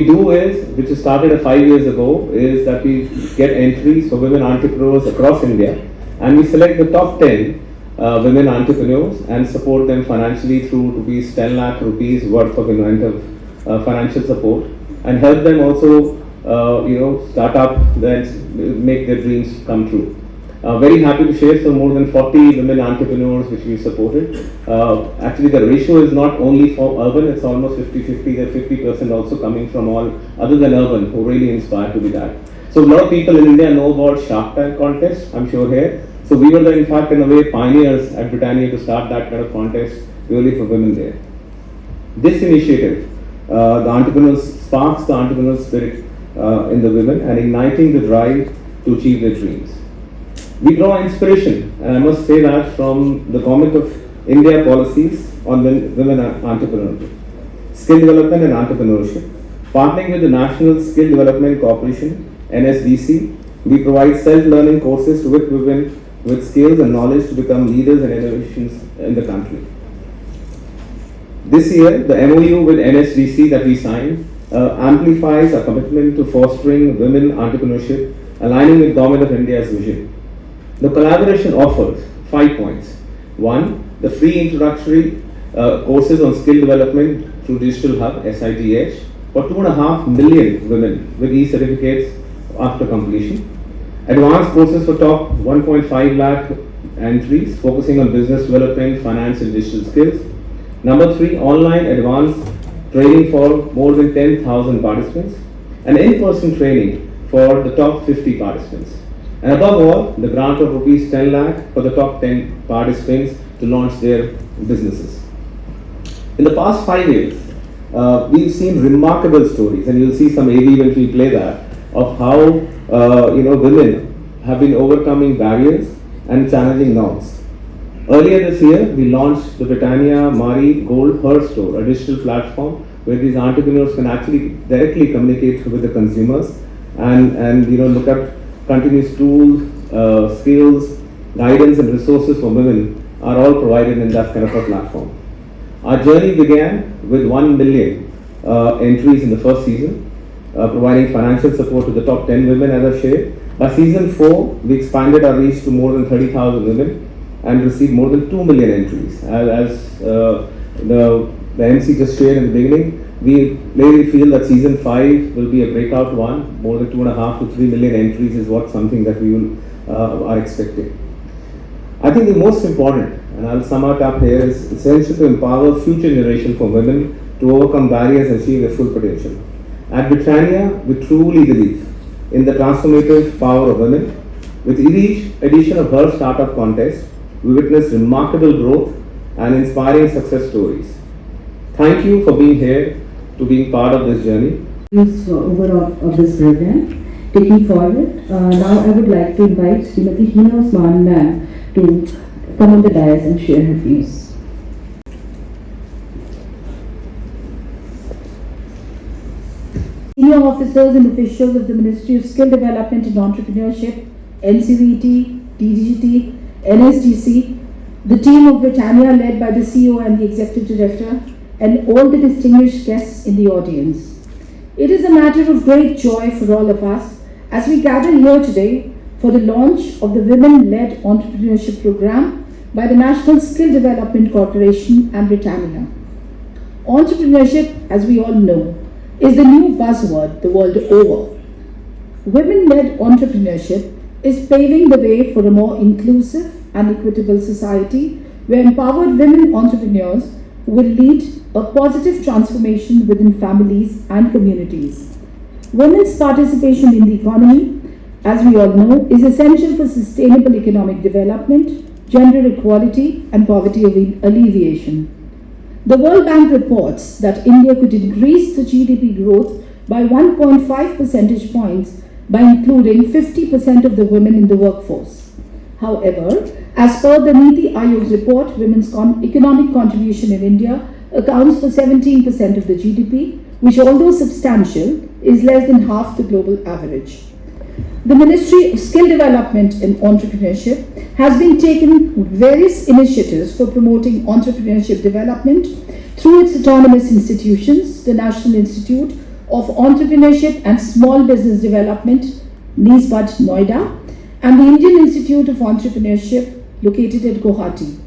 we do is, which is started 5 years ago, is that we get entries for women entrepreneurs across India, and we select the top 10 women entrepreneurs and support them financially through rupees 10 lakh rupees worth of financial support, and help them also start up and make their dreams come true. Very happy to share some more than 40 women entrepreneurs which we supported. Actually, the ratio is not only for urban, it's almost 50-50. There are 50% also coming from all other than urban who really inspired to be that. So a lot of people in India know about Shark Tank contest, I'm sure here. So we were the, in fact, in a way, pioneers at Britannia to start that kind of contest really for women there. This initiative, the entrepreneurs, sparks the entrepreneurial spirit in the women and igniting the drive to achieve their dreams. We draw inspiration, and I must say that, from the Government of India policies on women entrepreneurship, skill development and entrepreneurship. Partnering with the National Skill Development Corporation, NSDC, we provide self-learning courses to equip women with skills and knowledge to become leaders and innovations in the country. This year, the MOU with NSDC that we signed amplifies our commitment to fostering women entrepreneurship, aligning with Government of India's vision. The collaboration offers 5 points. 1, the free introductory courses on skill development through Digital Hub, SITH, for 2.5 million women with e-certificates after completion. Advanced courses for top 1.5 lakh entries, focusing on business development, finance and digital skills. Number 3, online advanced training for more than 10,000 participants, and in-person training for the top 50 participants. And above all, the grant of rupees 10 lakh for the top 10 participants to launch their businesses. In the past 5 years, we've seen remarkable stories, and you'll see some AV when we play that, of how women have been overcoming barriers and challenging norms. Earlier this year, we launched the Britannia Marie Gold Her Store, a digital platform where these entrepreneurs can actually directly communicate with the consumers and look at continuous tools, skills, guidance and resources for women are all provided in that kind of a platform. Our journey began with 1 million entries in the first season, providing financial support to the top 10 women, as I shared. By season 4, we expanded our reach to more than 30,000 women and received more than 2 million entries. As the MC just shared in the beginning, we really feel that season 5 will be a breakout one. More than 2.5 to 3 million entries is something that we are expecting. I think the most important, and I'll sum it up here, is essential to empower future generation for women to overcome barriers and achieve their full potential. At Britannia, we truly believe in the transformative power of women. With each edition of Her Startup Contest, we witness remarkable growth and inspiring success stories. Thank you for being here, to being part of this journey. Overall of this program, taking forward, now I would like to invite Srimati Hina Osman ma'am to come on the dais and share her views. Senior officers and officials of the Ministry of Skill Development and Entrepreneurship, NCVT, DGT, NSDC, the team of Britannia led by the CEO and the Executive Director, and all the distinguished guests in the audience. It is a matter of great joy for all of us as we gather here today for the launch of the Women-Led Entrepreneurship Program by the National Skill Development Corporation and Britannia. Entrepreneurship, as we all know, is the new buzzword the world over. Women-led entrepreneurship is paving the way for a more inclusive and equitable society where empowered women entrepreneurs will lead a positive transformation within families and communities. Women's participation in the economy, as we all know, is essential for sustainable economic development, gender equality, and poverty alleviation. The World Bank reports that India could increase the GDP growth by 1.5 percentage points by including 50% of the women in the workforce. However, as per the Niti Aayog's report, women's economic contribution in India accounts for 17% of the GDP, which, although substantial, is less than half the global average. The Ministry of Skill Development and Entrepreneurship has been taking various initiatives for promoting entrepreneurship development through its autonomous institutions, the National Institute of Entrepreneurship and Small Business Development, NISBUD, Noida, and the Indian Institute of Entrepreneurship, located at Guwahati.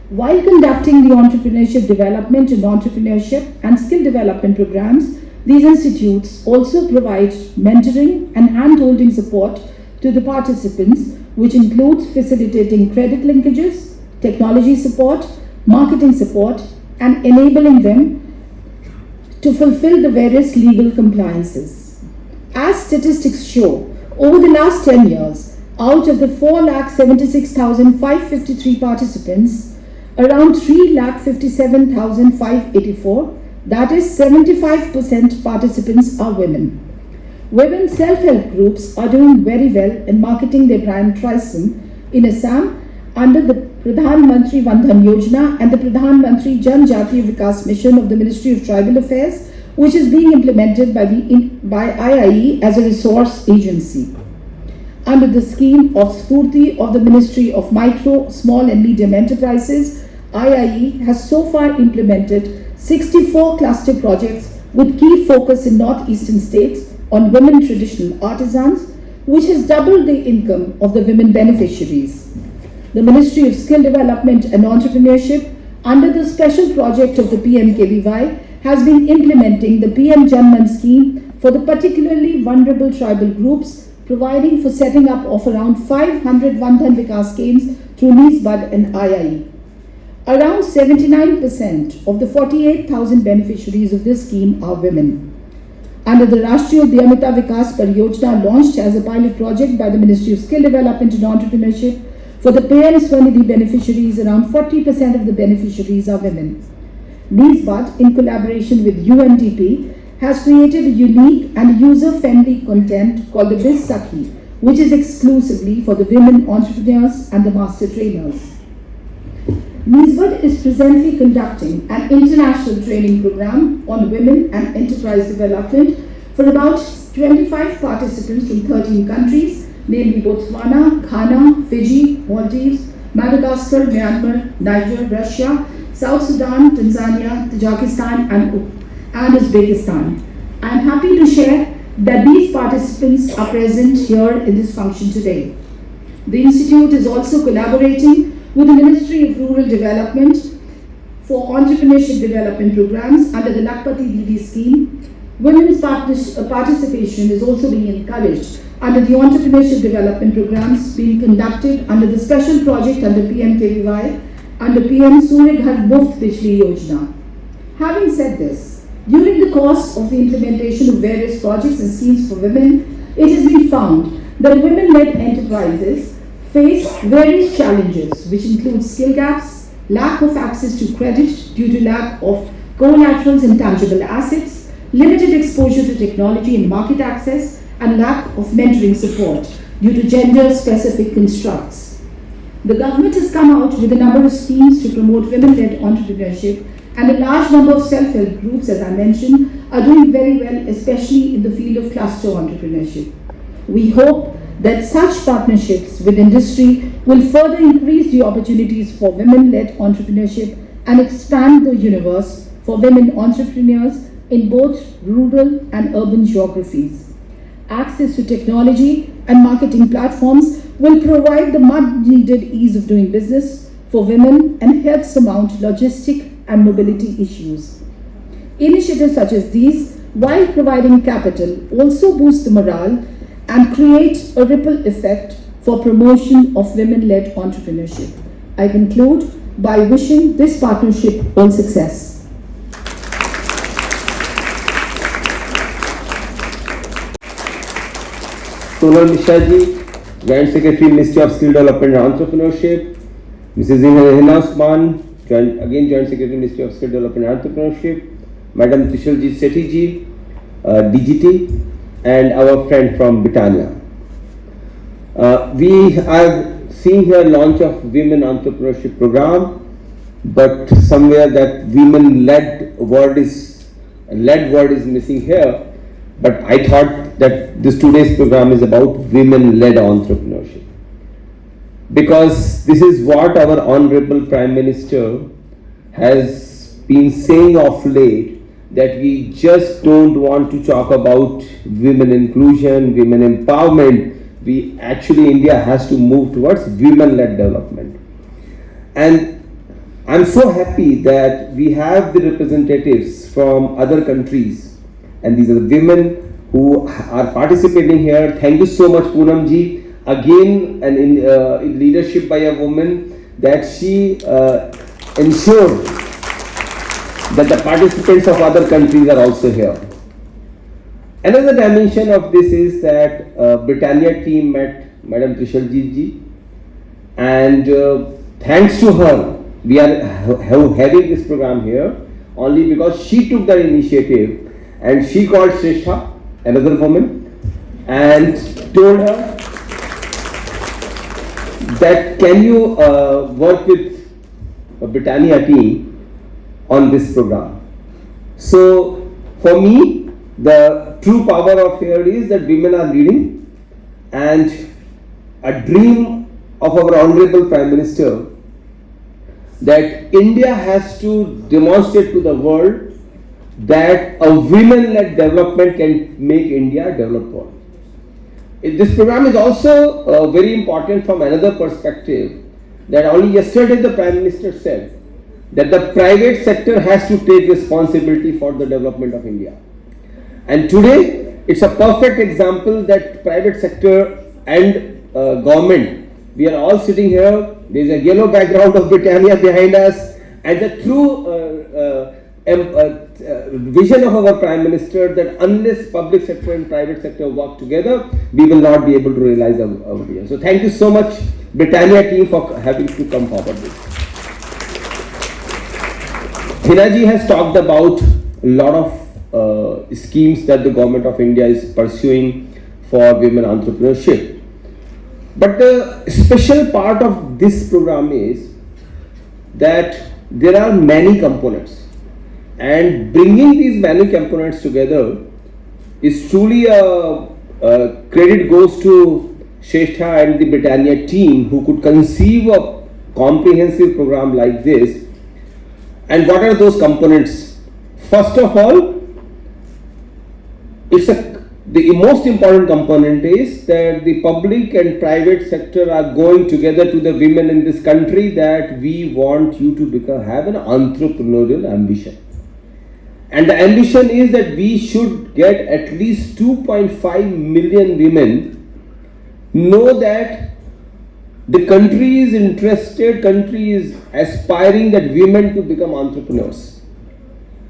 While conducting the entrepreneurship development and skill development programs, these institutes also provide mentoring and hand-holding support to the participants, which includes facilitating credit linkages, technology support, marketing support, and enabling them to fulfill the various legal compliances. As statistics show, over the last 10 years, out of the 4,76,553 participants, around 3,57,584, that is 75% participants are women. Women self-help groups are doing very well in marketing their brand Trisom in Assam under the Pradhan Mantri Vandhan Yojana and the Pradhan Mantri Jan Jatiya Vikas Mission of the Ministry of Tribal Affairs, which is being implemented by IIE as a resource agency. Under the scheme of Spurti of the Ministry of Micro, Small and Medium Enterprises, IIE has so far implemented 64 cluster projects with key focus in northeastern states on women traditional artisans, which has doubled the income of the women beneficiaries. The Ministry of Skill Development and Entrepreneurship, under the special project of the PMKVY, has been implementing the PM Janman scheme for the particularly vulnerable tribal groups, providing for setting up of around 500 Vandhan Vikas schemes through NISBUD and IIE. Around 79% of the 48,000 beneficiaries of this scheme are women. Under the Rashtriya Udhyamita Vikas Pariyojana, launched as a pilot project by the Ministry of Skill Development and Entrepreneurship, for the PM Swanidhi beneficiaries, around 40% of the beneficiaries are women. NISBUD, in collaboration with UNDP, has created a unique and user-friendly content called the Biz Sakhi, which is exclusively for the women entrepreneurs and the master trainers. NISBUD is presently conducting an international training program on women and enterprise development for about 25 participants from 13 countries, namely Botswana, Ghana, Fiji, Maldives, Madagascar, Myanmar, Niger, Russia, South Sudan, Tanzania, Tajikistan, and Uzbekistan. I am happy to share that these participants are present here in this function today. The Institute is also collaborating with the Ministry of Rural Development for entrepreneurship development programs under the Lakpati Didi scheme. Women's participation is also being encouraged under the entrepreneurship development programs being conducted under the special project under PMKVY under PM Surya Ghar Muft Bijli Yojana. Having said this, during the course of the implementation of various projects and schemes for women, it has been found that women-led enterprises face various challenges, which include skill gaps, lack of access to credit due to lack of collaterals and tangible assets, limited exposure to technology and market access, and lack of mentoring support due to gender-specific constructs. The government has come out with a number of schemes to promote women-led entrepreneurship, and a large number of self-help groups, as I mentioned, are doing very well, especially in the field of cluster entrepreneurship. We hope that such partnerships with industry will further increase the opportunities for women-led entrepreneurship and expand the universe for women entrepreneurs in both rural and urban geographies. Access to technology and marketing platforms will provide the much-needed ease of doing business for women and help surmount logistic and mobility issues. Initiatives such as these, while providing capital, also boost the morale and create a ripple effect for promotion of women-led entrepreneurship. I conclude by wishing this partnership all success. Sonal Mishra ji, Joint Secretary, Ministry of Skill Development and Entrepreneurship. Mrs. Rehna Usman, Joint Secretary, Ministry of Skill Development and Entrepreneurship. Madam Trishalji Sethi ji, DGT, and our friend from Britannia. We are seeing here launch of Women Entrepreneurship Program, but somewhere that women-led word is missing here. But I thought that this today's program is about women-led entrepreneurship, because this is what our Honorable Prime Minister has been saying of late, that we just don't want to talk about women inclusion, women empowerment. We actually, India has to move towards women-led development. And I'm so happy that we have the representatives from other countries, and these are the women who are participating here. Thank you so much, Poonam ji. Again, in leadership by a woman, that she ensured that the participants of other countries are also here. Another dimension of this is that Britannia team met Madam Trishaljeet ji, and thanks to her, we are having this program here only because she took that initiative, and she called Shrestha, another woman, and told her that can you work with a Britannia team on this program. So for me, the true power of here is that women are leading, and a dream of our Honorable Prime Minister that India has to demonstrate to the world that a women-led development can make India a developed world. This program is also very important from another perspective, that only yesterday the Prime Minister said that the private sector has to take responsibility for the development of India. And today, it's a perfect example that private sector and government, we are all sitting here, there is a yellow background of Britannia behind us, and the true vision of our Prime Minister that unless public sector and private sector work together, we will not be able to realize our vision. So thank you so much, Britannia team, for having to come forward with. Hina ji has talked about a lot of schemes that the government of India is pursuing for women entrepreneurship. But the special part of this program is that there are many components, and bringing these many components together is truly a credit goes to Shrestha and the Britannia team who could conceive a comprehensive program like this. And what are those components? First of all, the most important component is that the public and private sector are going together to the women in this country that we want you to have an entrepreneurial ambition. And the ambition is that we should get at least 2.5 million women know that the country is interested, country is aspiring that women to become entrepreneurs.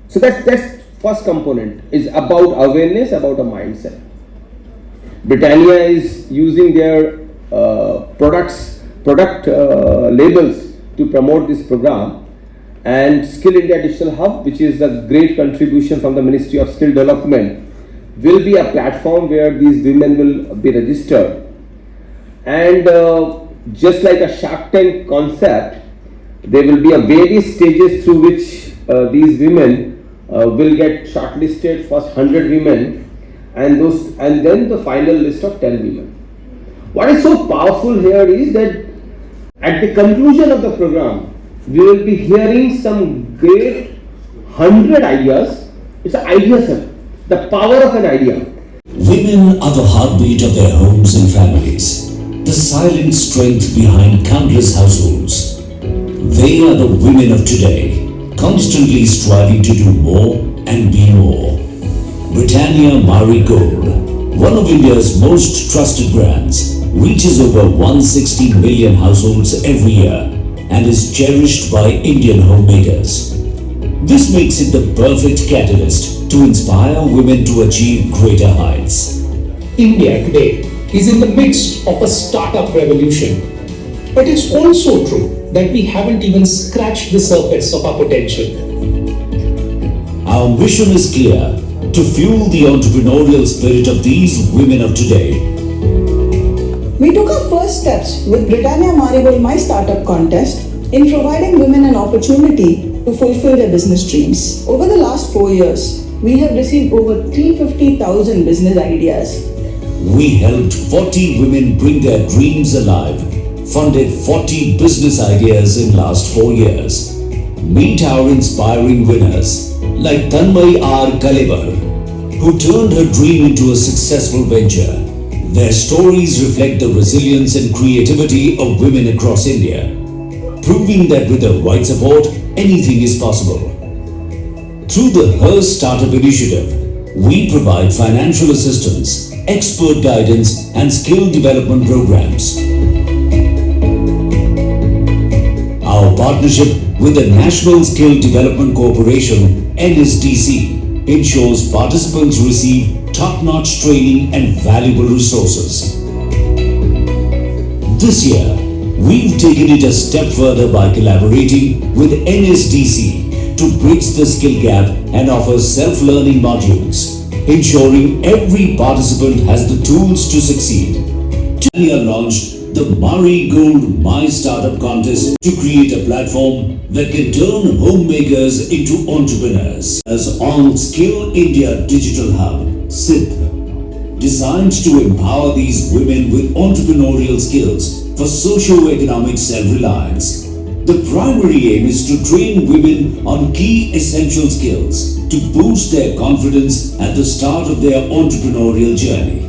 So that's first component, is about awareness, about a mindset. Britannia is using their product labels to promote this program, and Skill India Digital Hub, which is a great contribution from the Ministry of Skill Development, will be a platform where these women will be registered. And just like a Shark Tank concept, there will be a various stages through which these women will get shortlisted, first 100 women, and then the final list of 10 women. What is so powerful here is that at the conclusion of the program, we will be hearing some great 100 ideas. It's an idea set, the power of an idea. Women are the heartbeat of their homes and families, the silent strength behind countless households. They are the women of today, constantly striving to do more and be more. Britannia Marie Gold, one of India's most trusted brands, reaches over 160 million households every year and is cherished by Indian homemakers. This makes it the perfect catalyst to inspire women to achieve greater heights. India today is in the midst of a startup revolution, but it's also true that we haven't even scratched the surface of our potential. Our mission is clear: to fuel the entrepreneurial spirit of these women of today. We took our first steps with Britannia Marie Gold My Startup contest in providing women an opportunity to fulfill their business dreams. Over the last 4 years, we have received over 350,000 business ideas. We helped 40 women bring their dreams alive, funded 40 business ideas in last 4 years. Meet our inspiring winners. like Tanmay R. Kalebar, who turned her dream into a successful venture. Their stories reflect the resilience and creativity of women across India, proving that with the right support, anything is possible. Through the Her Startup Initiative, we provide financial assistance, expert guidance, and skill development programs. Our partnership with the National Skill Development Corporation (NSDC) ensures participants receive top-notch training and valuable resources. This year, we've taken it a step further by collaborating with NSDC to bridge the skill gap and offer self-learning modules, ensuring every participant has the tools to succeed. Tanya launched the Marigold My Startup Contest to create a platform that can turn homemakers into entrepreneurs. As on Skill India Digital Hub, SIDH, designed to empower these women with entrepreneurial skills for socio-economic self-reliance. The primary aim is to train women on key essential skills to boost their confidence at the start of their entrepreneurial journey.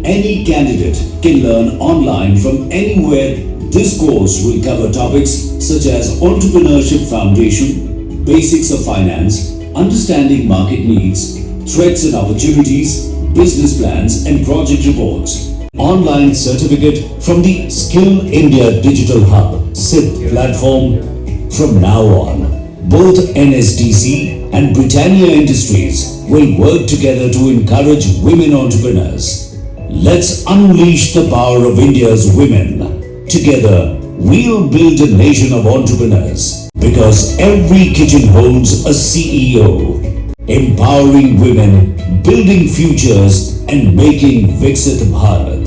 Any candidate can learn online from anywhere. This course will cover topics such as entrepreneurship foundation, basics of finance, understanding market needs, threats and opportunities, business plans and project reports. Online certificate from the Skill India Digital Hub SIDH platform. From now on, both NSDC and Britannia Industries will work together to encourage women entrepreneurs. Let's unleash the power of India's women. Together, we'll build a nation of entrepreneurs. Because every kitchen holds a CEO. Empowering women, building futures, and making Viksit Bharat.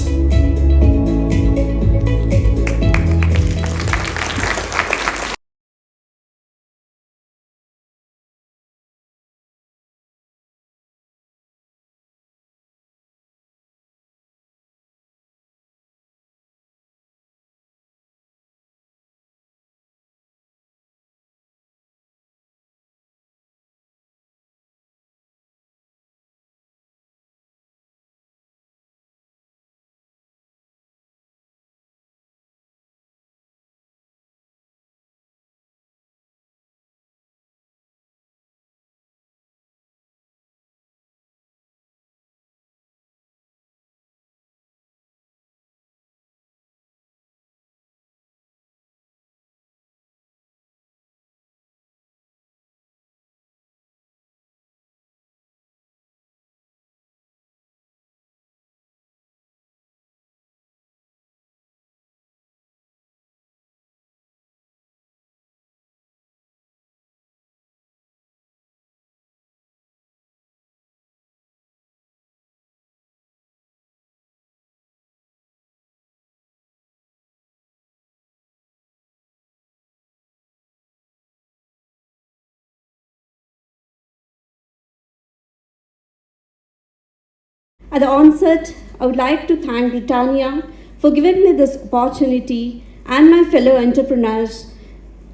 At the onset, I would like to thank Britannia for giving me this opportunity and my fellow entrepreneurs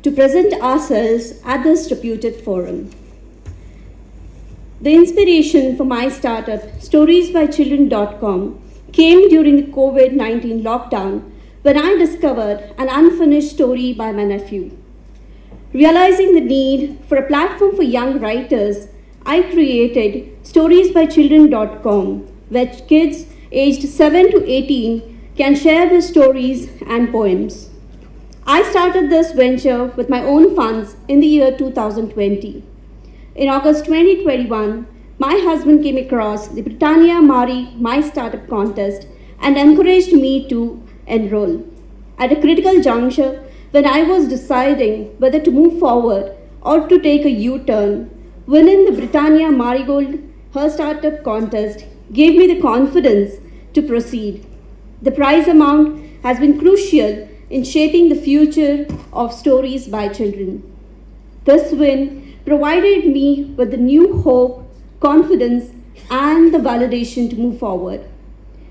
to present ourselves at this reputed forum. The inspiration for my startup, storiesbychildren.com, came during the COVID-19 lockdown when I discovered an unfinished story by my nephew. Realizing the need for a platform for young writers, I created storiesbychildren.com, where kids aged 7 to 18 can share their stories and poems. I started this venture with my own funds in the year 2020. In August 2021, my husband came across the Britannia Mari My Startup Contest and encouraged me to enroll. At a critical juncture, when I was deciding whether to move forward or to take a U-turn, winning the Britannia Marigold Her Startup Contest gave me the confidence to proceed. The prize amount has been crucial in shaping the future of Stories by Children. This win provided me with the new hope, confidence, and the validation to move forward.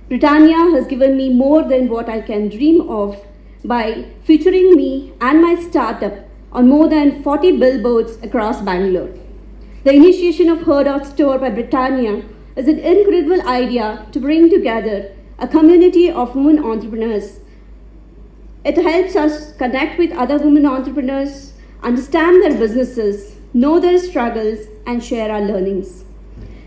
Britannia has given me more than what I can dream of by featuring me and my startup on more than 40 billboards across Bangalore. The initiation of Her Dot Store by Britannia is an incredible idea to bring together a community of women entrepreneurs. It helps us connect with other women entrepreneurs, understand their businesses, know their struggles, and share our learnings.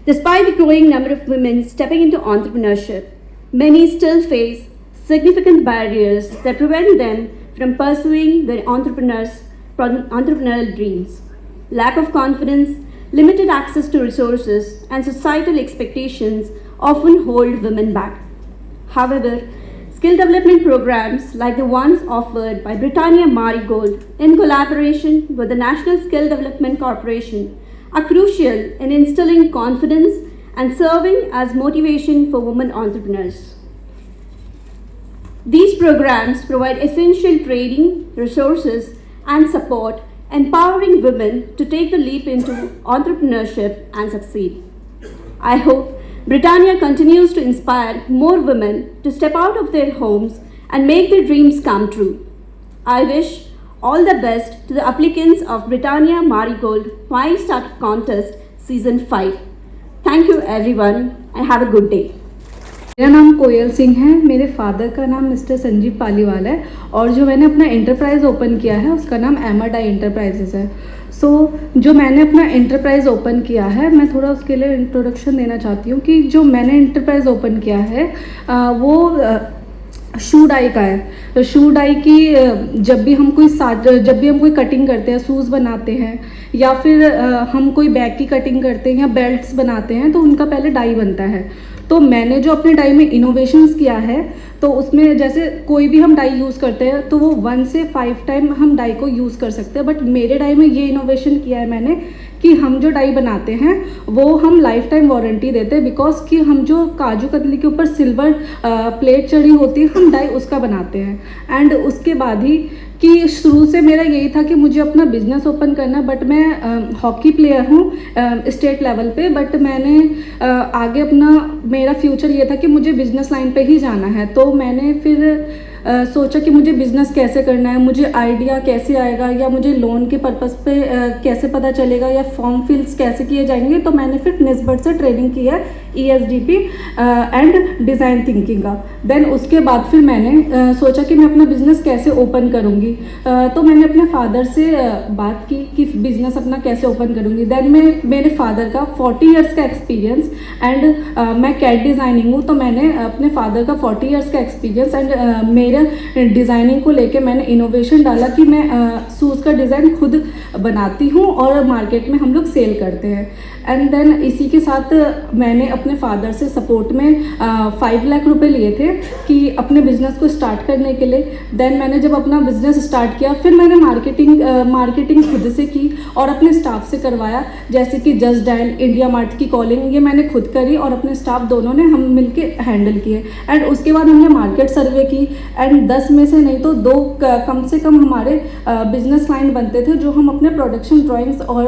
Despite the growing number of women stepping into entrepreneurship, many still face significant barriers that prevent them from pursuing their entrepreneurial dreams. Lack of confidence, limited access to resources, and societal expectations often hold women back. However, skill development programs like the ones offered by Britannia Marigold in collaboration with the National Skill Development Corporation are crucial in instilling confidence and serving as motivation for women entrepreneurs. These programs provide essential training, resources, and support, empowering women to take the leap into entrepreneurship and succeed. I hope Britannia continues to inspire more women to step out of their homes and make their dreams come true. I wish all the best to the applicants of Britannia Marigold Why Startup Contest Season 5. Thank you everyone and have a good day. मेरा नाम कोयल सिंह है, मेरे father का नाम mister Sanjeev Paliwal है और जो मैंने अपना एंटरप्राइज़ ओपन किया है उसका नाम एमाडाई एंटरप्राइजेस है। जो मैंने अपना एंटरप्राइज़ ओपन किया है, मैं थोड़ा उसके लिए इंट्रोडक्शन देना चाहती हूँ कि जो मैंने एंटरप्राइज़ ओपन किया है वो शू डाई का है। तो शू डाई की जब भी हम कोई कटिंग करते हैं, शूज़ बनाते हैं या फिर हम कोई बैग की कटिंग करते हैं या बेल्ट्स बनाते हैं तो उनका पहले डाई बनता है। तो मैंने जो अपने डाई में इनोवेशंस किया है तो उसमें जैसे कोई भी हम डाई यूज़ करते हैं तो वो 1 से 5 टाइम हम डाई को यूज़ कर सकते हैं, बट मेरे डाई में ये इनोवेशन किया है मैंने कि हम जो डाई बनाते हैं वो हम लाइफ टाइम वारंटी देते हैं, बिकॉज कि हम जो काजू कतली के ऊपर सिल्वर प्लेट चढ़ी होती है हम डाई उसका बनाते हैं। एंड उसके बाद ही कि शुरू से मेरा यही था कि मुझे अपना बिजनेस ओपन करना, बट मैं हॉकी प्लेयर हूँ स्टेट लेवल पे, बट मैंने आगे मेरा फ्यूचर ये था कि मुझे बिजनेस लाइन पे ही जाना है। तो मैंने फिर सोचा कि मुझे बिज़नेस कैसे करना है, मुझे आइडिया कैसे आएगा या मुझे लोन के पर्पस पे कैसे पता चलेगा या फॉर्म फिल्स कैसे किए जाएंगे। तो मैंने फिर निस्बत से ट्रेनिंग की है ESDP एंड डिज़ाइन थिंकिंग का। देन उसके बाद फिर मैंने सोचा कि मैं अपना बिज़नेस कैसे ओपन करूँगी। तो मैंने अपने फादर से बात की कि बिज़नेस अपना कैसे ओपन करूँगी। देन मेरे फादर का 40 इयर्स का एक्सपीरियंस एंड मैं कैट डिज़ाइनिंग हूँ, तो मैंने अपने फादर का 40 इयर्स का एक्सपीरियंस एंड मेरे डिज़ाइनिंग को लेके मैंने इनोवेशन डाला कि मैं शूज़ का डिज़ाइन खुद बनाती हूँ और मार्केट में हम लोग सेल करते हैं। एंड देन इसी के साथ मैंने अपने फादर से सपोर्ट में 5 लाख रुपए लिए थे कि अपने बिज़नेस को स्टार्ट करने के लिए। देन मैंने जब अपना बिज़नेस स्टार्ट किया फिर मैंने मार्केटिंग खुद से की और अपने स्टाफ से करवाया, जैसे कि जस्ट डायल, इंडिया मार्ट की कॉलिंग, ये मैंने खुद करी और अपने स्टाफ दोनों ने हम मिलके हैंडल किए। एंड उसके बाद हमने मार्केट सर्वे की एंड 10 में से नहीं तो 2 कम से कम हमारे बिजनेस लाइन बनते थे जो हम अपने प्रोडक्शन ड्राइंग्स और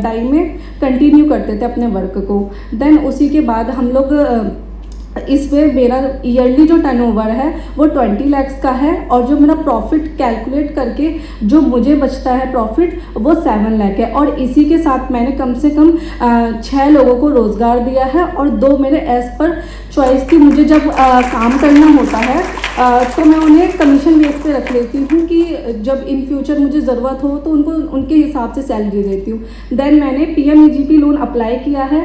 डाई में कंटिन्यू करते थे अपने वर्क को। देन उसी के बाद हम लोग इसमें मेरा ईयरली जो टर्नओवर है वो 20 लाख का है और जो मेरा प्रॉफिट कैलकुलेट करके जो मुझे बचता है प्रॉफिट वो 7 लाख है। और इसी के साथ मैंने कम से कम 6 लोगों को रोज़गार दिया है और 2 मेरे एज पर चॉइस थी। मुझे जब काम करना होता है तो मैं उन्हें कमीशन बेस पे रख लेती हूँ कि जब इन फ्यूचर मुझे ज़रूरत हो तो उनको उनके हिसाब से सैलरी देती हूँ। देन मैंने PMEGP लोन अप्लाई किया है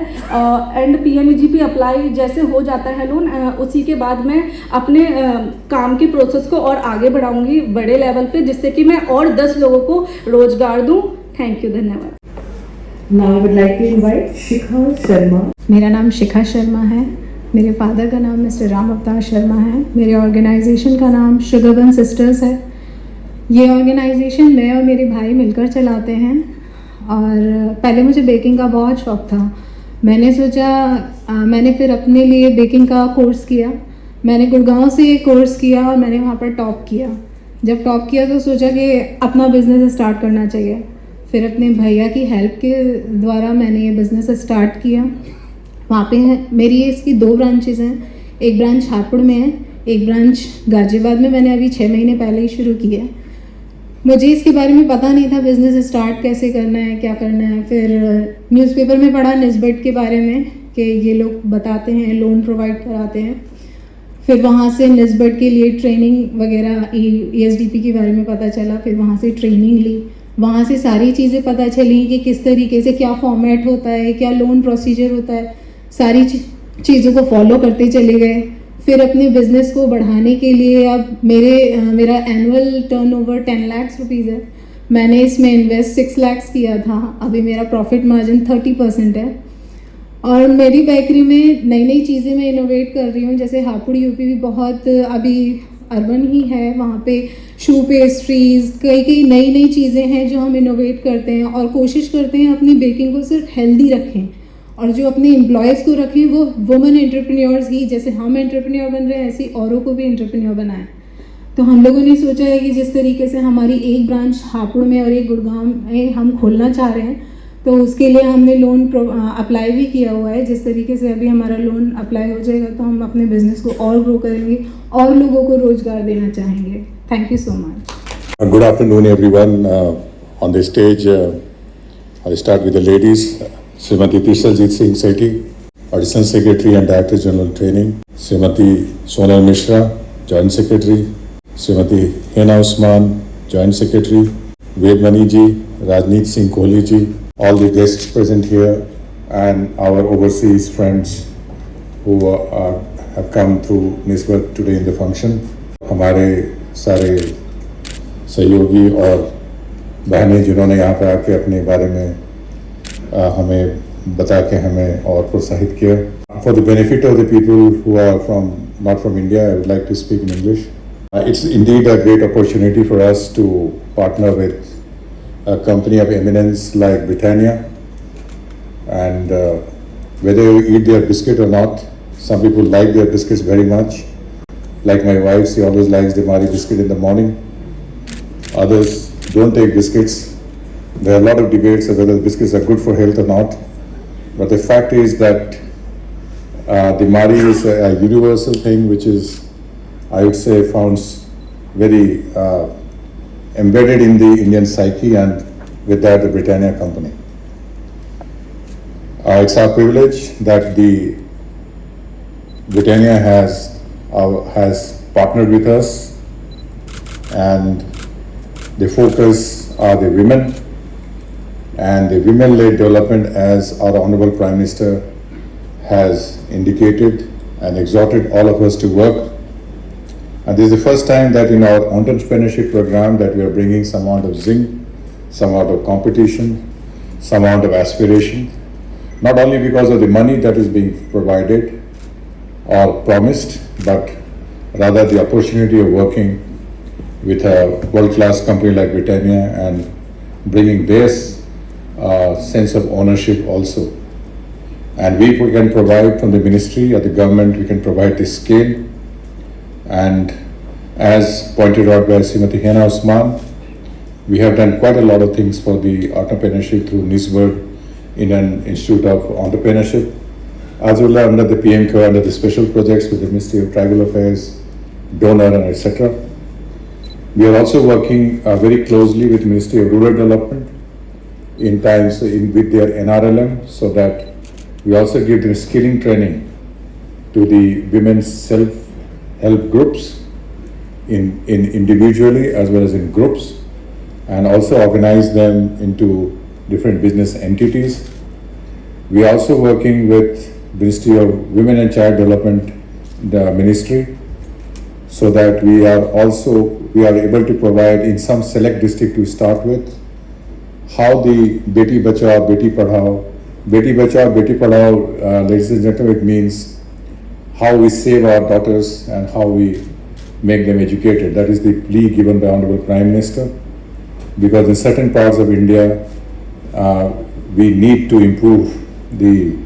एंड PMEGP अप्लाई जैसे हो जाता है लोन, उसी के बाद मैं अपने काम की प्रोसेस को और आगे बढ़ाऊँगी बड़े लेवल पे, जिससे कि मैं और 10 लोगों को रोज़गार दूँ। थैंक यू, धन्यवाद। Now I would like to invite Shikha Sharma. मेरा नाम शिखा शर्मा है, मेरे फादर का नाम मिस्टर राम अवतार शर्मा है, मेरे ऑर्गेनाइजेशन का नाम शुगरबन सिस्टर्स है। ये ऑर्गेनाइजेशन मैं और मेरे भाई मिलकर चलाते हैं और पहले मुझे बेकिंग का बहुत शौक़ था। मैंने सोचा मैंने फिर अपने लिए बेकिंग का कोर्स किया। मैंने गुड़गांव से कोर्स किया और मैंने वहाँ पर टॉप किया। जब टॉप किया तो सोचा कि अपना बिज़नेस स्टार्ट करना चाहिए। फिर अपने भैया की हेल्प के द्वारा मैंने ये बिज़नेस स्टार्ट किया। वहाँ पे मेरी इसकी 2 ब्रांचेस हैं, एक ब्रांच हापुड़ में है, एक ब्रांच गाजियाबाद में मैंने अभी 6 महीने पहले ही शुरू की है। मुझे इसके बारे में पता नहीं था बिज़नेस स्टार्ट कैसे करना है, क्या करना है। फिर न्यूज़पेपर में पढ़ा निस्बत के बारे में कि ये लोग बताते हैं, लोन प्रोवाइड कराते हैं। फिर वहाँ से निस्बत के लिए ट्रेनिंग वगैरह ESDP के बारे में पता चला। फिर वहाँ से ट्रेनिंग ली, वहाँ से सारी चीज़ें पता चली कि किस तरीके से क्या फॉर्मेट होता है, क्या लोन प्रोसीजर होता है। सारी चीज़ों को फॉलो करते चले गए। फिर अपने बिज़नेस को बढ़ाने के लिए अब मेरा एनुअल टर्नओवर 10 लाख रुपीज़ है। मैंने इसमें इन्वेस्ट 6 लाख किया था। अभी मेरा प्रॉफिट मार्जिन 30% है। और मेरी बेकरी में नई नई चीज़ें मैं इनोवेट कर रही हूँ। जैसे हापुड़ यूपी भी बहुत अभी अर्बन ही है, वहाँ पे शू पेस्ट्रीज़, कई नई चीज़ें हैं जो हम इनोवेट करते हैं और कोशिश करते हैं अपनी बेकिंग को सिर्फ हेल्दी रखें और जो अपने एम्प्लॉयज़ को रखें वो वुमेन एंटरप्रेन्योर्स ही, जैसे हम एंटरप्रेन्योर बन रहे हैं ऐसे औरों को भी एंटरप्रेन्योर बनाएं। तो हम लोगों ने सोचा है कि जिस तरीके से हमारी एक ब्रांच हापुड़ में और एक गुड़गांव में हम खोलना चाह रहे हैं, तो उसके लिए हमने लोन अप्लाई भी किया हुआ है। जिस तरीके से अभी हमारा लोन अप्लाई हो जाएगा तो हम अपने बिजनेस को और ग्रो करेंगे और लोगों को रोजगार देना चाहेंगे। Thank you so much. Good afternoon, everyone. On the stage, I'll start with the ladies. Srimati Tishaljeet Singh Sethi, Assistant Secretary and Director General Training. Srimati Sonal Mishra, Joint Secretary. Srimati Hena Usman, Joint Secretary. Vedmani ji, Rajneet Singh Kohli ji, all the guests present here, and our overseas friends who have come through Nisbat today in the function. हमारे सारे सहयोगी और बहनें जिन्होंने यहाँ पर आके अपने बारे में हमें बता के हमें और प्रोत्साहित किया। For the benefit of the people who are not from India, I would like to speak in English. It's indeed a great opportunity for us to partner with a company of eminence like Britannia, and whether you eat their biscuit or not, some people like their biscuits very much. Like my wife, she always likes the Marie biscuit in the morning. Others don't take biscuits. There are a lot of debates of whether biscuits are good for health or not. But the fact is that the Marie is a universal thing, which is, I would say, found very embedded in the Indian psyche, and with that, the Britannia company. It's our privilege that the Britannia has partnered with us, and the focus are the women and the women-led development, as our Honorable Prime Minister has indicated and exhorted all of us to work. And this is the first time that in our entrepreneurship program that we are bringing some amount of zing, some amount of competition, some amount of aspiration, not only because of the money that is being provided or promised, but rather the opportunity of working with a world-class company like Britannia and bringing their sense of ownership also. And we can provide from the ministry or the government, we can provide the scale. And as pointed out by Srimati Hena Usman, we have done quite a lot of things for the entrepreneurship through Nisbet Indian Institute of Entrepreneurship, as well as under the PMCO, under the special projects with the Ministry of Tribal Affairs, Donor, and etc. We are also working very closely with Ministry of Rural Development in times with their NRLM, so that we also give them skilling training to the women's self-help groups in individually as well as in groups, and also organize them into different business entities. We are also working with Ministry of Women and Child Development, the ministry, so that we are able to provide in some select district to start with how the Beti Bachao, Beti Padhao, ladies and gentlemen, it means how we save our daughters and how we make them educated. That is the plea given by Honorable Prime Minister, because in certain parts of India, we need to improve the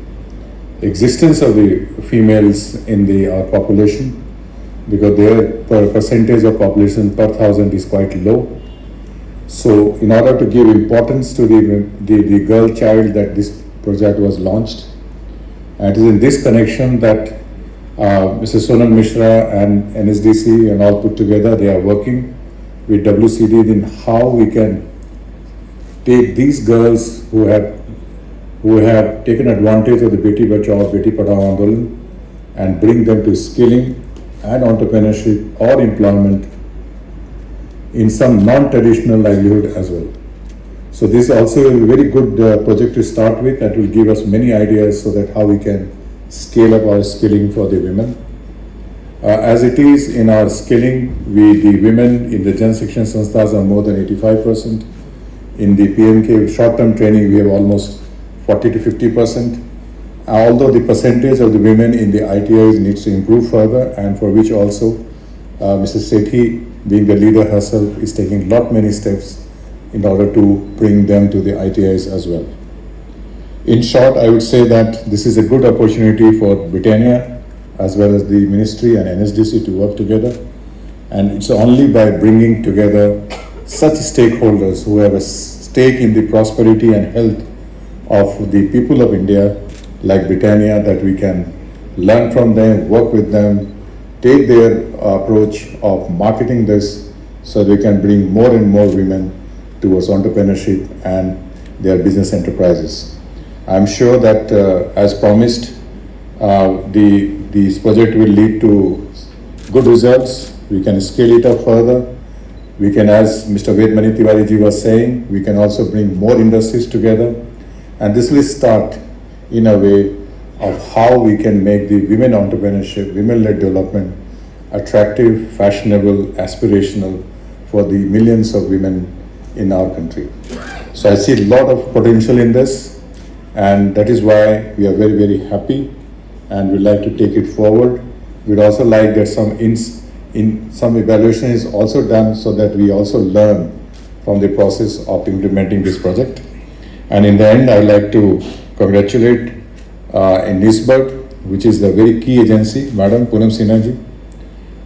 existence of the females in our population, because their percentage of population per thousand is quite low. So in order to give importance to the girl child, that this project was launched. And it is in this connection that Mr. Sonal Mishra and NSDC and all put together, they are working with WCD in how we can take these girls who have taken advantage of the Beti Bachao, Beti Padhao Andolan and bring them to skilling and entrepreneurship or employment in some non-traditional livelihood as well. So this is also a very good project to start with that will give us many ideas so that how we can scale up our skilling for the women. As it is in our skilling, the women in the Jan Shikshan Sanstha's are more than 85%. In the PMK short-term training, we have almost 40 to 50%. Although the percentage of the women in the ITIs needs to improve further, and for which also Mrs. Sethi, being the leader herself, is taking many steps in order to bring them to the ITIs as well. In short, I would say that this is a good opportunity for Britannia as well as the Ministry and NSDC to work together. And it's only by bringing together such stakeholders who have a stake in the prosperity and health of the people of India, like Britannia, that we can learn from them, work with them, take their approach of marketing this so they can bring more and more women towards entrepreneurship and their business enterprises. I'm sure that as promised, this project will lead to good results. We can scale it up further. We can, as Mr. Vedmani Tiwari ji was saying, we can also bring more industries together. And this will start in a way of how we can make the women entrepreneurship, women-led development attractive, fashionable, aspirational for the millions of women in our country. So I see a lot of potential in this, and that is why we are very, very happy and we'd like to take it forward. We'd also like that some evaluation is also done so that we also learn from the process of implementing this project. And in the end, I'd like to congratulate in NISBERT, which is the very key agency, Madam Poonam Sinha ji,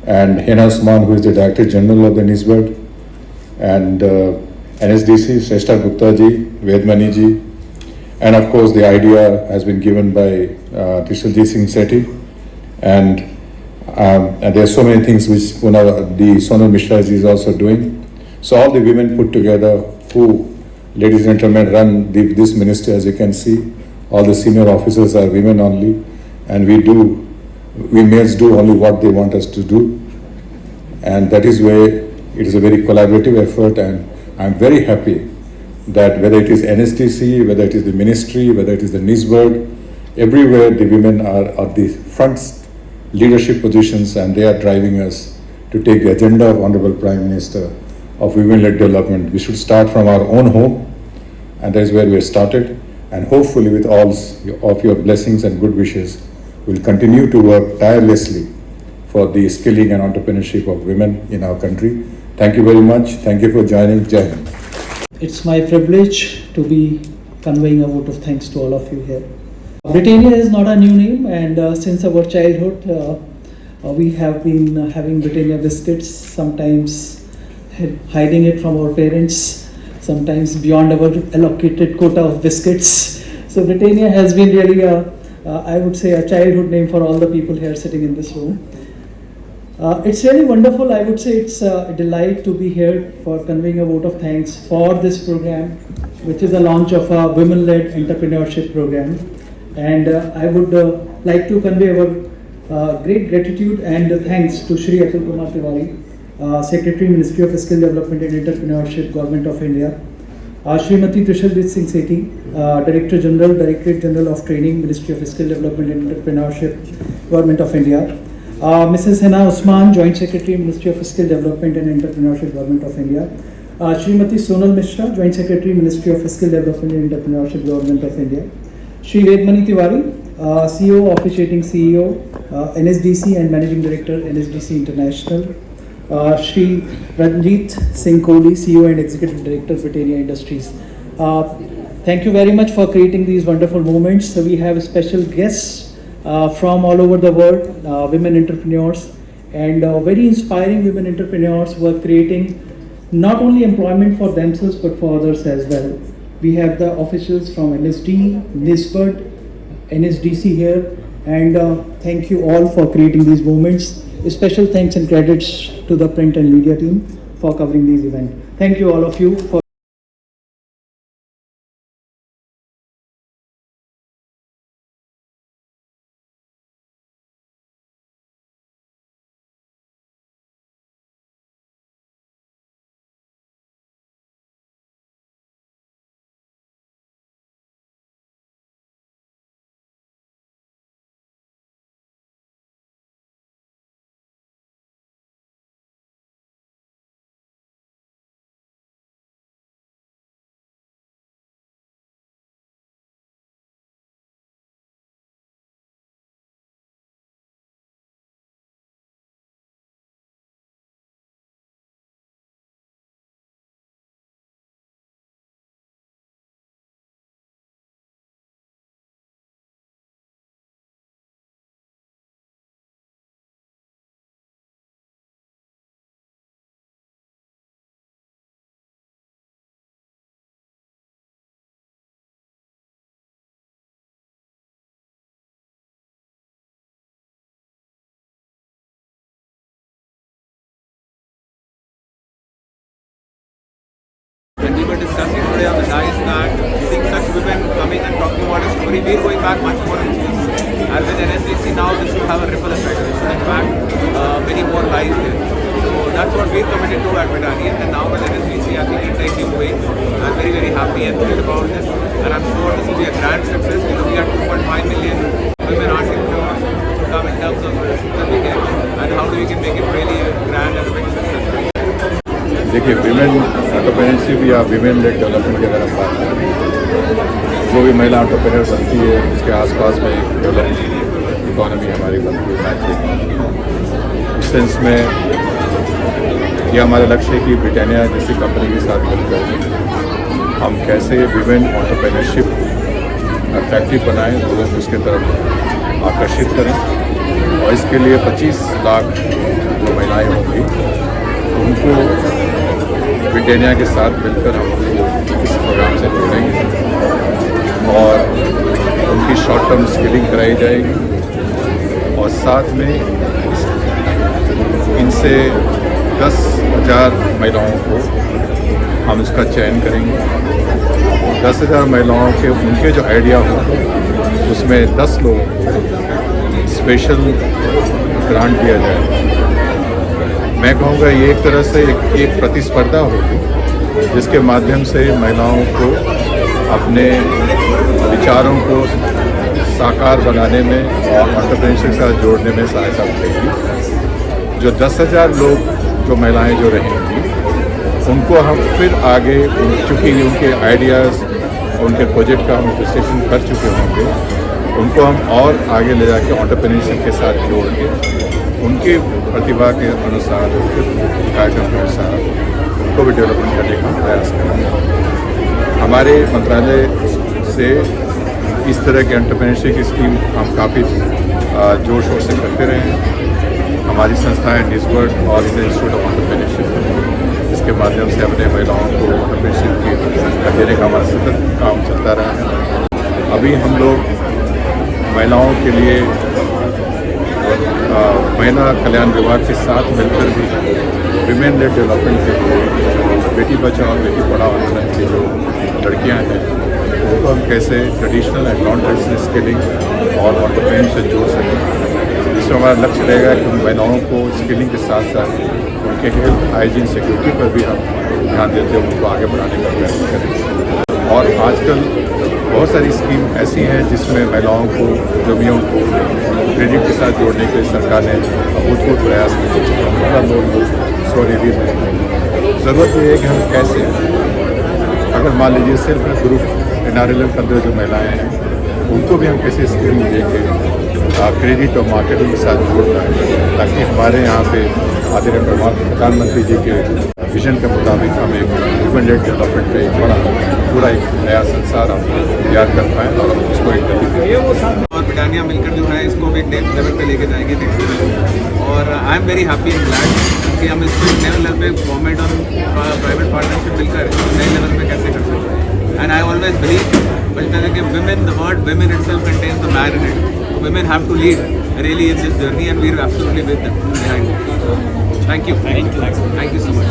and Hena Usman, who is the Director General of the NISBERT, and NSDC, Shrestha Gupta ji, Vedmani ji, and of course the idea has been given by Tishaljeet Singh Sethi, and there are so many things which the Sonal Mishra ji is also doing. So all the women put together who, ladies and gentlemen, run this ministry, as you can see, all the senior officers are women only, and we males do only what they want us to do, and that is where it is a very collaborative effort. And I'm very happy that whether it is NSDC, whether it is the ministry, whether it is the NISBERT, everywhere the women are at the front leadership positions, and they are driving us to take the agenda of Honorable Prime Minister of women-led development. We should start from our own home, and that is where we have started. And hopefully with all of your blessings and good wishes, we'll continue to work tirelessly for the skilling and entrepreneurship of women in our country. Thank you very much. Thank you for joining. Jai Hind. It's my privilege to be conveying a vote of thanks to all of you here. Britannia is not a new name, and since our childhood, we have been having Britannia biscuits, sometimes hiding it from our parents, sometimes beyond our allocated quota of biscuits. So Britannia has been really I would say a childhood name for all the people here sitting in this room. It's really wonderful. I would say it's a delight to be here for conveying a vote of thanks for this program, which is the launch of a women-led entrepreneurship program. And I would like to convey our great gratitude and thanks to Shri Atul Kumar Tiwari, Secretary, Ministry of Skill Development and Entrepreneurship, Government of India. Srimati Tishaljeet Singh Sethi, Director General, Directorate General of Training, Ministry of Skill Development and Entrepreneurship, Government of India. Mrs. Hena Usman, Joint Secretary, Ministry of Skill Development and Entrepreneurship, Government of India. Srimati Sonal Mishra, Joint Secretary, Ministry of Skill Development and Entrepreneurship, Government of India. Shri Vedmani Tiwari, CEO, Officiating CEO, NSDC and Managing Director, NSDC International. Shri Ranjit Singh Kohli, CEO and Executive Director, Britannia Industries. Thank you very much for creating these wonderful moments. So we have special guests from all over the world, women entrepreneurs, and very inspiring women entrepreneurs who are creating not only employment for themselves but for others as well. We have the officials from LSD, NISBERT, NSDC here, and thank you all for creating these moments. Special thanks and credits to the print and media team for covering these events. Thank you all of you for when we were discussing today on the dais that seeing such women coming and talking about a story, we're going back much more in this. And with NSDC now, this should have a ripple effect. It should impact many more lives here. So that's what we're committed to at Britannia. And now with NSDC, I think we're taking wings. I'm very, very happy and thrilled about this. And I'm sure this will be a grand success. We're looking at 2.5 million women entrepreneurs to come in terms of certificate and how we can make it really a grand and a big success. देखिए, women entrepreneurship या women lead development की अगर हम बात करें, जो भी महिला एंटरप्रेन्योर बनती है उसके आसपास में एक डेवलप इकॉनमी हमारी बनती है नेचुरली। उस सेंस में यह हमारा लक्ष्य है कि ब्रिटानिया जैसी कंपनी के साथ मिलकर हम कैसे विमेन एंटरप्रेन्योरशिप अट्रैक्टिव बनाएं, लोगों को उसके तरफ आकर्षित करें। और इसके लिए 25 लाख जो महिलाएँ होंगी उनको ब्रिटानिया के साथ मिलकर हम इस प्रोग्राम से जोड़ेंगे और उनकी शॉर्ट टर्म स्किलिंग कराई जाएगी और साथ में इनसे 10,000 महिलाओं को हम इसका चयन करेंगे। 10,000 महिलाओं के उनके जो आइडिया हो उसमें 10 लोगों को स्पेशल ग्रांट दिया जाए। मैं कहूँगा ये एक तरह से एक प्रतिस्पर्धा होगी जिसके माध्यम से महिलाओं को अपने विचारों को साकार बनाने में और एंटरप्रेन्योरशिप के साथ जोड़ने में सहायता मिलेगी। जो 10,000 लोग जो महिलाएं जो रहेंगी उनको हम फिर आगे, चूँकि उनके आइडियाज़ उनके प्रोजेक्ट का हम रजिस्ट्रेशन कर चुके होंगे, उनको हम और आगे ले जाके एंटरप्रेन्योरशिप के साथ जोड़ के उनकी प्रतिभा के अनुसार, उनके कार्यक्रम के अनुसार उनको भी डेवलपमेंट करने का प्रयास करेंगे। हमारे मंत्रालय से इस तरह के एंटरप्रेन्योरशिप की स्कीम हम काफ़ी जोर शोर से करते रहे हैं। हमारी संस्थाएं डिस्बर्ड और इंडियन इंस्टीट्यूट ऑफ एंटरप्रेन्योरशिप, इसके माध्यम से अपने महिलाओं को एंटरप्रेन्योरशिप की देने का हमारा सतत काम चलता रहा है। अभी हम लोग महिलाओं के लिए महिला कल्याण विभाग के साथ मिलकर भी विमेन लेड डेवलपमेंट के लिए बेटी बचाओ और बेटी पढ़ाओ आंदोलन की जो लड़कियां हैं उनको हम कैसे traditional and non traditional skilling और एंटरप्रेन्योरशिप से जोड़ सकें। इसमें हमारा लक्ष्य रहेगा कि महिलाओं को स्किलिंग के साथ साथ उनके हेल्थ, हाइजीन, सिक्योरिटी पर भी हम ध्यान देते हुए उनको आगे बढ़ाने का प्रयास करें। और आजकल बहुत सारी स्कीम ऐसी हैं जिसमें महिलाओं को, उद्यमियों को क्रेडिट के साथ जोड़ने के लिए सरकार ने अभूतपूर्व प्रयास किए। स्वनिधि में ज़रूरत ये है कि हम कैसे, अगर मान लीजिए सिर्फ ग्रुप NRLM के अंदर जो महिलाएँ हैं उनको भी हम कैसे स्किल दे के क्रेडिट और मार्केटिंग के साथ जोड़ना है, ताकि हमारे यहाँ पे आदरणीय प्रधानमंत्री जी के विजन के मुताबिक हम एक वुमेन लेड डेवलपमेंट पे एक बड़ा पूरा एक नया संसार हम तैयार कर पाएँ और उसको एक गति दें। और ब्रिटानिया मिलकर जो है इसको भी नेक्स्ट लेवल पे लेके जाएंगे नेक्स्ट लेवल। और I am very happy and glad कि हम इसको नए लेवल पे गवर्नमेंट और प्राइवेट पार्टनरशिप मिलकर नए लेवल पे कैसे कर सकते हैं। एंड आई ऑलवेज बिलीव कि women, the word women itself contains the man in it. Women have to lead really in this journey and we are absolutely with them behind it. Thank you. Thank you so much.